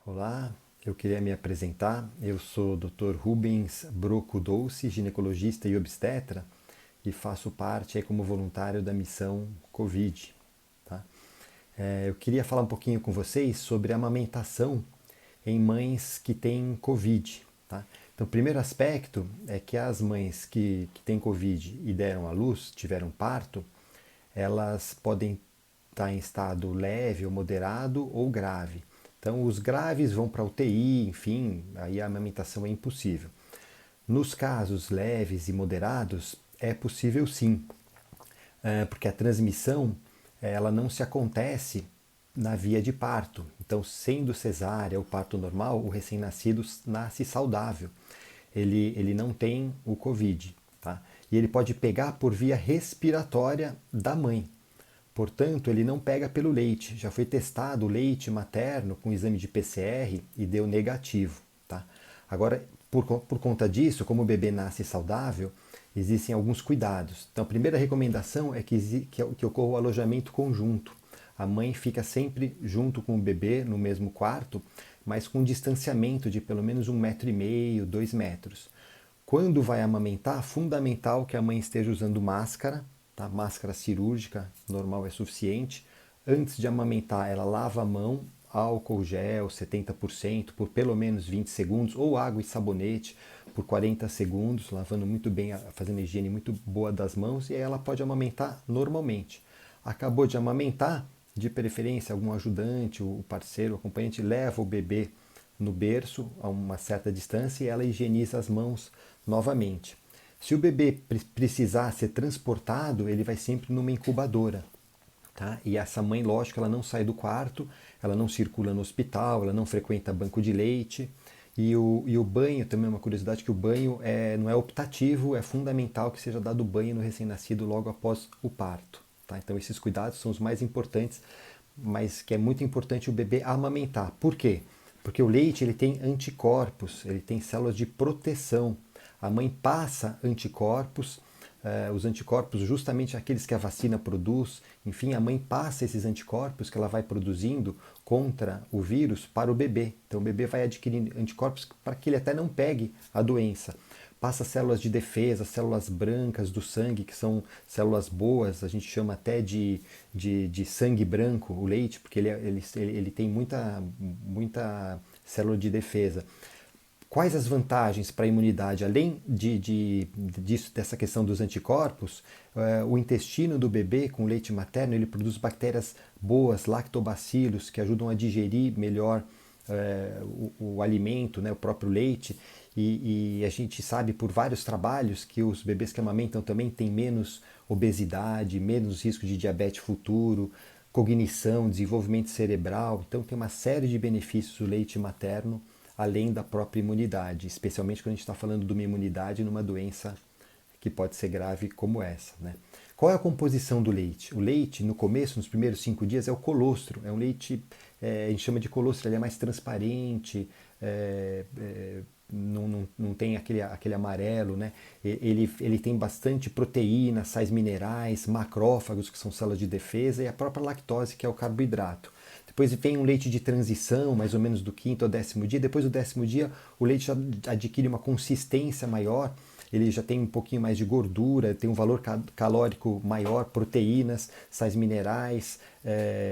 Olá, eu queria me apresentar. Eu sou o Dr. Rubens Broco Dolce, ginecologista e obstetra, e faço parte aí como voluntário da missão Covid. Tá? Eu queria falar um pouquinho com vocês sobre a amamentação em mães que têm Covid. Tá? Então, o primeiro aspecto é que as mães que têm Covid e deram à luz, tiveram parto, elas podem estar em estado leve ou moderado ou grave. Então, os graves vão para UTI, enfim, aí a amamentação é impossível. Nos casos leves e moderados, é possível sim, porque a transmissão ela não se acontece na via de parto. Então, sendo cesárea ou parto normal, o recém-nascido nasce saudável. Ele não tem o Covid. Tá? E ele pode pegar por via respiratória da mãe. Portanto, ele não pega pelo leite. Já foi testado o leite materno com exame de PCR e deu negativo. Tá? Agora, por conta disso, como o bebê nasce saudável, existem alguns cuidados. Então, a primeira recomendação é que ocorra o alojamento conjunto. A mãe fica sempre junto com o bebê no mesmo quarto, mas com um distanciamento de pelo menos 1,5 m, 2 metros. Quando vai amamentar, fundamental que a mãe esteja usando máscara, tá? Máscara cirúrgica, normal é suficiente. Antes de amamentar, ela lava a mão, álcool gel 70% por pelo menos 20 segundos, ou água e sabonete por 40 segundos, lavando muito bem, fazendo a higiene muito boa das mãos, e aí ela pode amamentar normalmente. Acabou de amamentar, de preferência algum ajudante, o parceiro, o acompanhante leva o bebê no berço a uma certa distância e ela higieniza as mãos novamente. Se o bebê precisar ser transportado, ele vai sempre numa incubadora. Tá? E essa mãe, lógico, ela não sai do quarto, ela não circula no hospital, ela não frequenta banco de leite. E o banho, também é uma curiosidade, que o banho não é optativo, é fundamental que seja dado banho no recém-nascido logo após o parto. Tá? Então esses cuidados são os mais importantes, mas que é muito importante o bebê amamentar. Por quê? Porque o leite ele tem anticorpos, ele tem células de proteção. A mãe passa anticorpos, os anticorpos justamente aqueles que a vacina produz. Enfim, a mãe passa esses anticorpos que ela vai produzindo contra o vírus para o bebê. Então o bebê vai adquirindo anticorpos para que ele até não pegue a doença. Passa células de defesa, células brancas do sangue, que são células boas, a gente chama até de sangue branco, o leite, porque ele tem muita célula de defesa. Quais as vantagens para a imunidade? Além disso, dessa questão dos anticorpos, o intestino do bebê com leite materno ele produz bactérias boas, lactobacilos, que ajudam a digerir melhor o alimento, né, o próprio leite. E a gente sabe por vários trabalhos que os bebês que amamentam também têm menos obesidade, menos risco de diabetes futuro, cognição, desenvolvimento cerebral. Então tem uma série de benefícios o leite materno, além da própria imunidade, especialmente quando a gente está falando de uma imunidade numa doença que pode ser grave como essa. Né? Qual é a composição do leite? O leite, no começo, nos primeiros 5 dias, é o colostro. É um leite, a gente chama de colostro, ele é mais transparente, não tem aquele amarelo, né? Ele tem bastante proteína, sais minerais, macrófagos, que são células de defesa, e a própria lactose, que é o carboidrato. Depois vem um leite de transição, mais ou menos do quinto ao 10º dia. Depois do 10º dia, o leite já adquire uma consistência maior, ele já tem um pouquinho mais de gordura, tem um valor calórico maior, proteínas, sais minerais,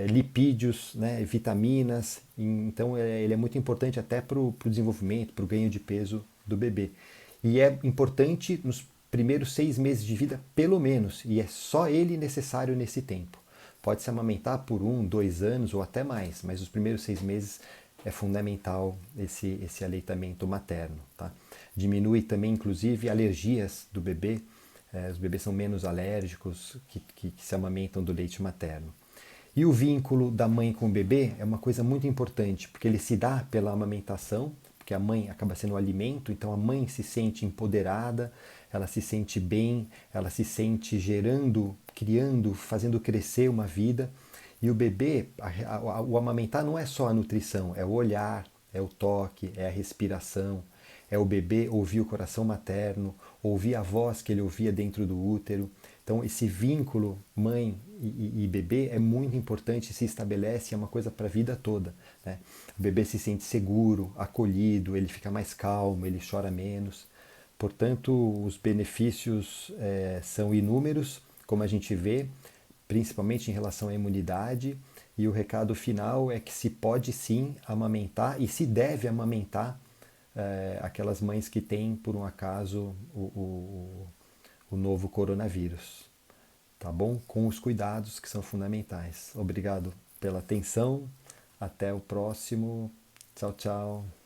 lipídios, né, vitaminas. Então ele é muito importante até para o desenvolvimento, para o ganho de peso do bebê. E é importante nos primeiros 6 meses de vida, pelo menos, e é só ele necessário nesse tempo. Pode se amamentar por 1, 2 anos ou até mais, mas os primeiros 6 meses é fundamental esse aleitamento materno. Tá? Diminui também, inclusive, alergias do bebê. Os bebês são menos alérgicos que se amamentam do leite materno. E o vínculo da mãe com o bebê é uma coisa muito importante, porque ele se dá pela amamentação, porque a mãe acaba sendo o alimento, então a mãe se sente empoderada, ela se sente bem, ela se sente gerando, criando, fazendo crescer uma vida. E o bebê, o amamentar não é só a nutrição, é o olhar, é o toque, é a respiração, é o bebê ouvir o coração materno, ouvir a voz que ele ouvia dentro do útero. Então, esse vínculo mãe e bebê é muito importante, se estabelece, é uma coisa para a vida toda, né? O bebê se sente seguro, acolhido, ele fica mais calmo, ele chora menos. Portanto, os benefícios são inúmeros, como a gente vê, principalmente em relação à imunidade. E o recado final é que se pode sim amamentar e se deve amamentar aquelas mães que têm, por um acaso, o novo coronavírus. Tá bom? Com os cuidados que são fundamentais. Obrigado pela atenção. Até o próximo. Tchau, tchau.